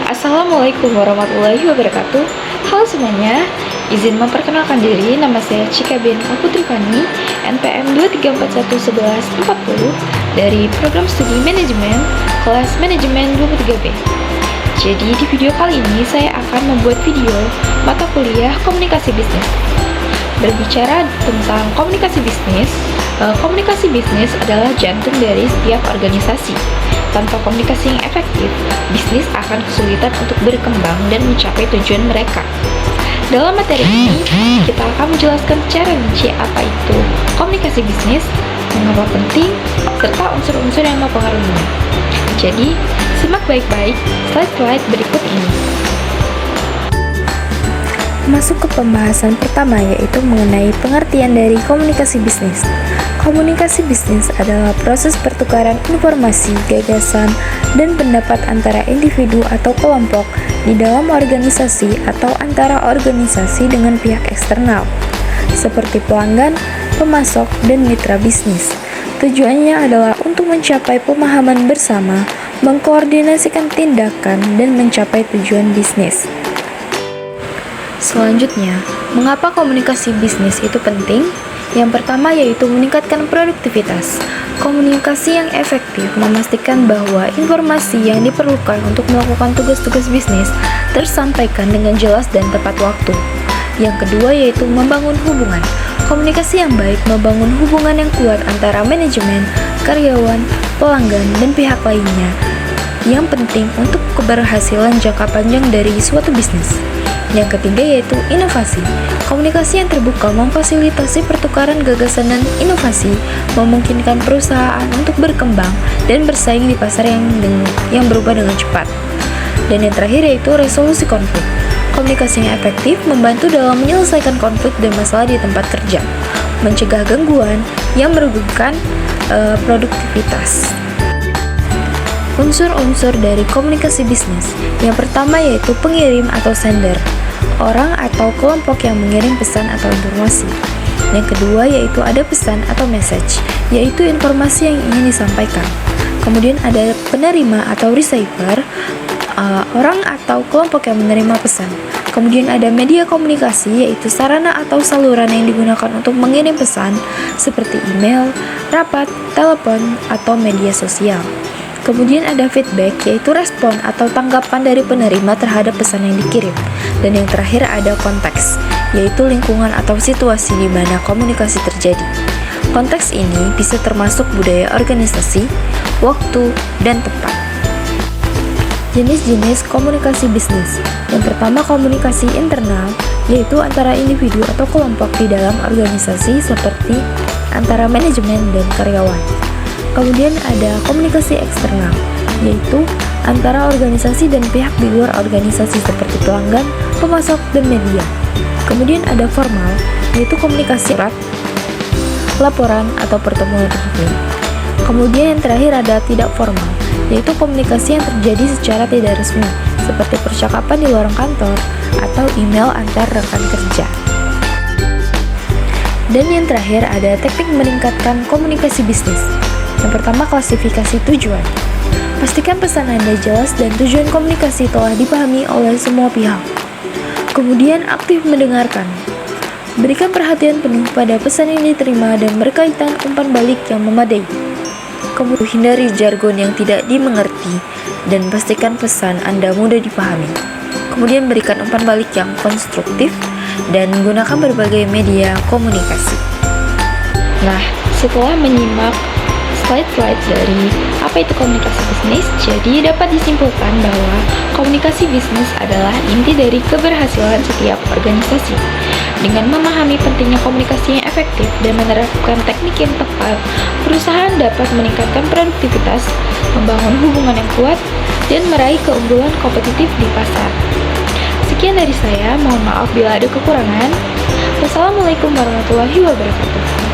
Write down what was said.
Assalamualaikum warahmatullahi wabarakatuh. Halo semuanya, izin memperkenalkan diri. Nama saya Cika Benta Putri Fani, NPM 2341140 dari Program Studi Manajemen, kelas Manajemen 23B. Jadi di video kali ini saya akan membuat video mata kuliah Komunikasi Bisnis. Berbicara tentang komunikasi bisnis adalah jantung dari setiap organisasi. Tanpa komunikasi yang efektif, bisnis akan kesulitan untuk berkembang dan mencapai tujuan mereka. Dalam materi ini, kita akan menjelaskan secara rinci apa itu komunikasi bisnis, mengapa penting, serta unsur-unsur yang mempengaruhinya. Jadi, simak baik-baik slide-slide berikut ini. Masuk ke pembahasan pertama, yaitu mengenai pengertian dari komunikasi bisnis. Komunikasi bisnis adalah proses pertukaran informasi, gagasan, dan pendapat antara individu atau kelompok di dalam organisasi atau antara organisasi dengan pihak eksternal, seperti pelanggan, pemasok, dan mitra bisnis. Tujuannya adalah untuk mencapai pemahaman bersama, mengkoordinasikan tindakan, dan mencapai tujuan bisnis. Selanjutnya, mengapa komunikasi bisnis itu penting? Yang pertama yaitu meningkatkan produktivitas. Komunikasi yang efektif memastikan bahwa informasi yang diperlukan untuk melakukan tugas-tugas bisnis tersampaikan dengan jelas dan tepat waktu. Yang kedua yaitu membangun hubungan. Komunikasi yang baik membangun hubungan yang kuat antara manajemen, karyawan, pelanggan, dan pihak lainnya yang penting untuk keberhasilan jangka panjang dari suatu bisnis. Yang ketiga yaitu inovasi. Komunikasi yang terbuka memfasilitasi pertukaran gagasan dan inovasi, memungkinkan perusahaan untuk berkembang dan bersaing di pasar yang berubah dengan cepat. Dan yang terakhir yaitu resolusi konflik. Komunikasi yang efektif membantu dalam menyelesaikan konflik dan masalah di tempat kerja, mencegah gangguan yang merugikan produktivitas. Unsur-unsur dari komunikasi bisnis. Yang pertama yaitu pengirim atau sender, orang atau kelompok yang mengirim pesan atau informasi. Yang kedua yaitu ada pesan atau message, yaitu informasi yang ingin disampaikan. Kemudian ada penerima atau receiver, orang atau kelompok yang menerima pesan. Kemudian ada media komunikasi, yaitu sarana atau saluran yang digunakan untuk mengirim pesan seperti email, rapat, telepon, atau media sosial. Kemudian ada feedback, yaitu respon atau tanggapan dari penerima terhadap pesan yang dikirim. Dan yang terakhir ada konteks, yaitu lingkungan atau situasi di mana komunikasi terjadi. Konteks ini bisa termasuk budaya organisasi, waktu, dan tempat. Jenis-jenis komunikasi bisnis. Yang pertama komunikasi internal, yaitu antara individu atau kelompok di dalam organisasi seperti antara manajemen dan karyawan. Kemudian ada komunikasi eksternal, yaitu antara organisasi dan pihak di luar organisasi seperti pelanggan, pemasok, dan media. Kemudian ada formal, yaitu komunikasi surat, laporan, atau pertemuan resmi. Kemudian yang terakhir ada tidak formal, yaitu komunikasi yang terjadi secara tidak resmi, seperti percakapan di luar kantor atau email antar rekan kerja. Dan yang terakhir ada teknik meningkatkan komunikasi bisnis. Yang pertama, klasifikasi tujuan. Pastikan pesan Anda jelas dan tujuan komunikasi telah dipahami oleh semua pihak. Kemudian, aktif mendengarkan. Berikan perhatian penuh pada pesan yang diterima dan berkaitan umpan balik yang memadai. Kemudian, hindari jargon yang tidak dimengerti dan pastikan pesan Anda mudah dipahami. Kemudian, berikan umpan balik yang konstruktif dan gunakan berbagai media komunikasi. Nah, setelah menyimak slide-slide dari apa itu komunikasi bisnis, jadi dapat disimpulkan bahwa komunikasi bisnis adalah inti dari keberhasilan setiap organisasi. Dengan memahami pentingnya komunikasi yang efektif dan menerapkan teknik yang tepat, perusahaan dapat meningkatkan produktivitas, membangun hubungan yang kuat, dan meraih keunggulan kompetitif di pasar. Sekian dari saya, mohon maaf bila ada kekurangan. Wassalamualaikum warahmatullahi wabarakatuh.